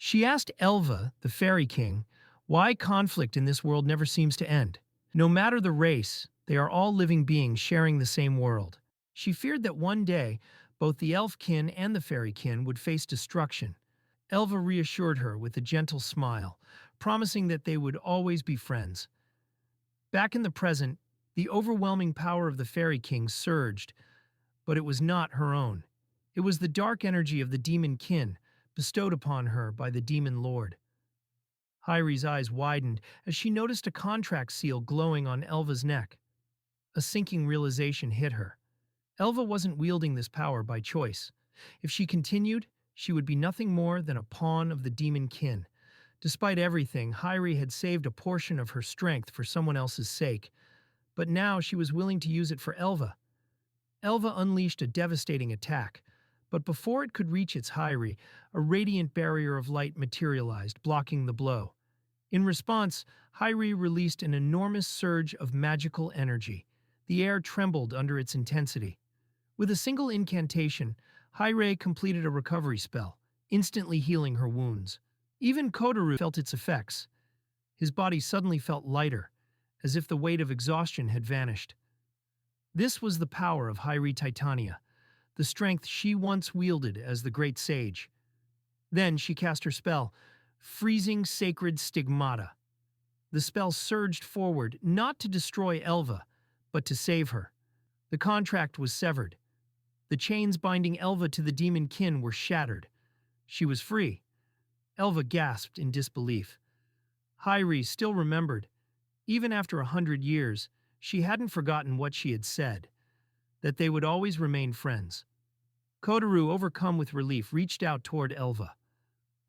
She asked Elva, the Fairy King, why conflict in this world never seems to end. No matter the race, they are all living beings sharing the same world. She feared that one day, both the Elf-kin and the Fairy-kin would face destruction. Elva reassured her with a gentle smile, promising that they would always be friends. Back in the present, the overwhelming power of the Fairy King surged, but it was not her own. It was the dark energy of the demon kin, bestowed upon her by the demon lord. Hyri's eyes widened as she noticed a contract seal glowing on Elva's neck. A sinking realization hit her. Elva wasn't wielding this power by choice. If she continued, she would be nothing more than a pawn of the demon kin. Despite everything, Hyri had saved a portion of her strength for someone else's sake, but now she was willing to use it for Elva. Elva unleashed a devastating attack, but before it could reach its Hyri, a radiant barrier of light materialized, blocking the blow. In response, Hyri released an enormous surge of magical energy. The air trembled under its intensity. With a single incantation, Hyri completed a recovery spell, instantly healing her wounds. Even Kotarou felt its effects. His body suddenly felt lighter, as if the weight of exhaustion had vanished. This was the power of Hyri Titania, the strength she once wielded as the great sage. Then she cast her spell, Freezing Sacred Stigmata. The spell surged forward, not to destroy Elva, but to save her. The contract was severed. The chains binding Elva to the demon kin were shattered. She was free. Elva gasped in disbelief. Hyri still remembered. Even after 100 years, she hadn't forgotten what she had said, that they would always remain friends. Kotarou, overcome with relief, reached out toward Elva,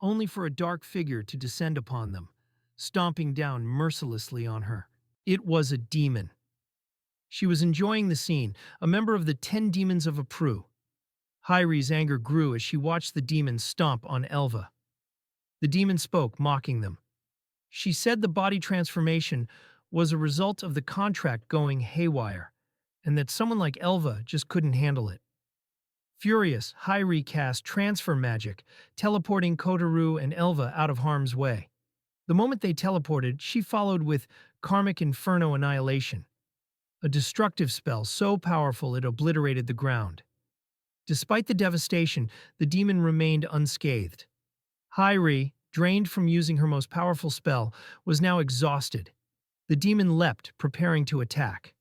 only for a dark figure to descend upon them, stomping down mercilessly on her. It was a demon. She was enjoying the scene, a member of the 10 demons of Apru. Hyri's anger grew as she watched the demon stomp on Elva. The demon spoke, mocking them. She said the body transformation was a result of the contract going haywire, and that someone like Elva just couldn't handle it. Furious, Hyri cast transfer magic, teleporting Kotarou and Elva out of harm's way. The moment they teleported, she followed with Karmic Inferno Annihilation, a destructive spell so powerful it obliterated the ground. Despite the devastation, the demon remained unscathed. Hyri, drained from using her most powerful spell, was now exhausted. The demon leapt, preparing to attack.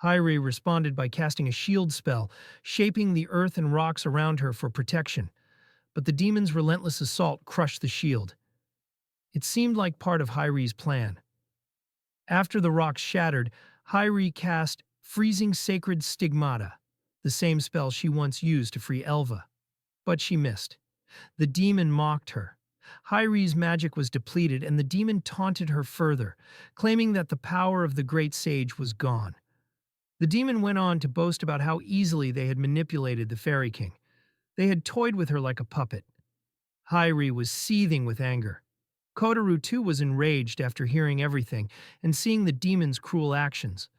Hyri responded by casting a shield spell, shaping the earth and rocks around her for protection. But the demon's relentless assault crushed the shield. It seemed like part of Hyri's plan. After the rocks shattered, Hyri cast Freezing Sacred Stigmata, the same spell she once used to free Elva. But she missed. The demon mocked her. Hyri's magic was depleted, and the demon taunted her further, claiming that the power of the great sage was gone. The demon went on to boast about how easily they had manipulated the Fairy King. They had toyed with her like a puppet. Hyri was seething with anger. Kotarou too was enraged after hearing everything and seeing the demon's cruel actions.